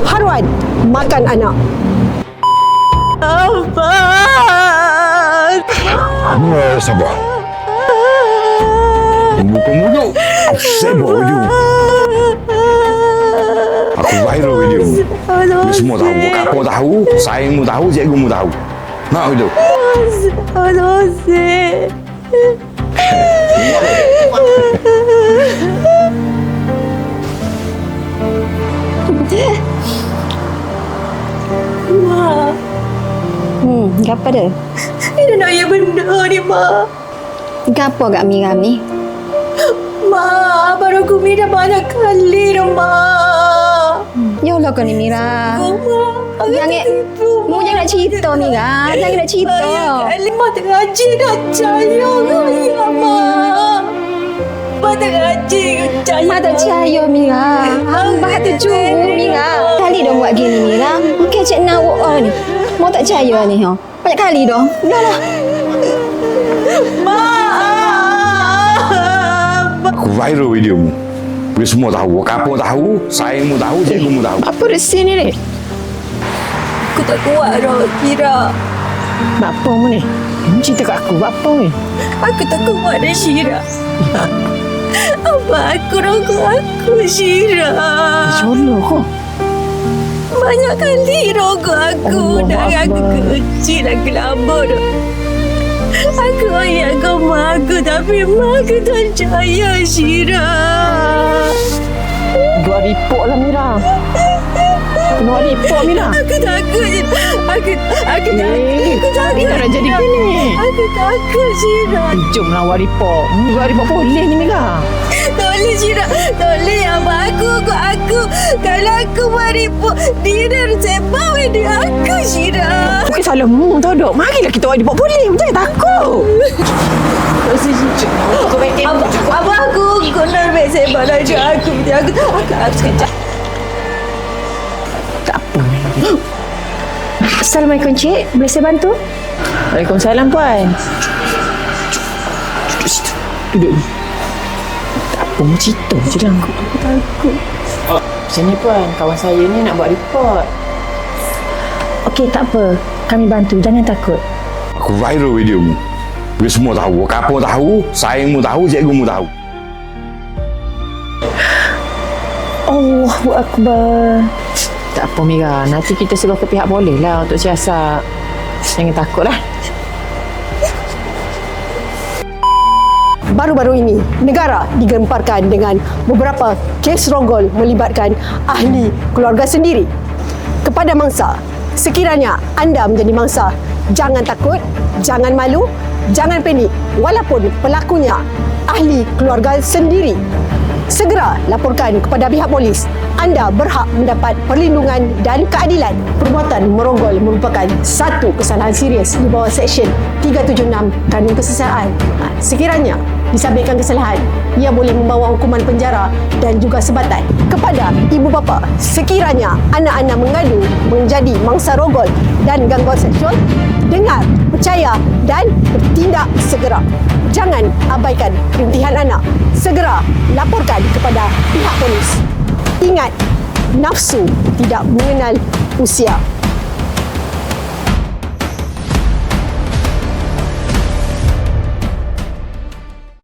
Harwan makan anak. Abang. Sabar. Buka mulut. Sibuk video. Aku viral video. Ni semua tahu. Apa tahu, sayangmu tahu, cikgumu tahu. Nak video. Mak. Apa dah? Ini nak ya benda ni, Mak. Apa gak Miram ni? Mak, baru aku minta banyak kali dah, Mak. Ya Allah kau ni Mira. Mak, Jangan, mu jangan nak cerita Mira. Jangan nak cerita. kali Mak tergaji dah percaya ke ya, Mak. Mak tergaji ke percaya. Mak tak percaya Mira. Hamba tercuru Mira. Kali dah buat gini Mira. Mungkin cik nawak ni. Mau tak percaya ni ha. Banyak kali dah. Udahlah. Aku viral videomu. Ni semua tahu. Apa tahu, sayangmu tahu, cikgumu tahu. Apa di sini ni? Aku tak kuat dah, Kira. Buat apa mu ni? Mu cerita kat aku. Buat apa ni? Aku tak kuat dah, Syira. Abang aku rogok aku, Syira. Solo kau. Banyak kali rogok aku. Dari aku kecil aku lama dah. Aku ayat kau mak aku, tapi mak aku tak percaya, Syira. Buat report lah Mira. Buat report Mira. Aku takut, Syira. Aku takut. Aku takut. Mira nak jadi gini. Aku takut, Syira. Jomlah buat report. Buat report boleh ni Mira. Tolong, Syira. Tolong abang aku. Kalau aku buat report, dia dah sebab video aku, Syira. Bukan salah mu tahu tak. Marilah kita buat report boleh. Jangan takut. Abang aku nak baik sebab video aku. Aku sekejap. Tak apa. Assalamualaikum cik. Boleh saya bantu? Waalaikumsalam puan. Duduk situ. Duduk. Tak apa, mu cerita je lah. Aku takut. Macam ni puan, kawan saya ni nak buat report. Okey, tak apa. Kami bantu. Jangan takut. Aku viral videomu. Ni semua tahu. Apa tahu, sayangmu tahu, cikgumu tahu. Allahu Akbar. Tak apa Mira, nanti kita suruh ke pihak polis lah untuk siasat. Jangan takut lah. Baru-baru ini, negara digemparkan dengan beberapa kes rogol melibatkan ahli keluarga sendiri. Kepada mangsa, sekiranya anda menjadi mangsa, jangan takut, jangan malu, jangan panik walaupun pelakunya ahli keluarga sendiri. Segera laporkan kepada pihak polis. Anda berhak mendapat perlindungan dan keadilan. Perbuatan merogol merupakan satu kesalahan serius di bawah Seksyen 376 Kanun Kesesahan. Sekiranya disabitkan kesalahan, ia boleh membawa hukuman penjara dan juga sebatan. Kepada ibu bapa, sekiranya anak-anak mengadu menjadi mangsa rogol dan gangguan seksual, dengar, percaya dan bertindak segera. Jangan abaikan rintihan anak. Segera laporkan kepada pihak polis. Ingat, nafsu tidak mengenal usia.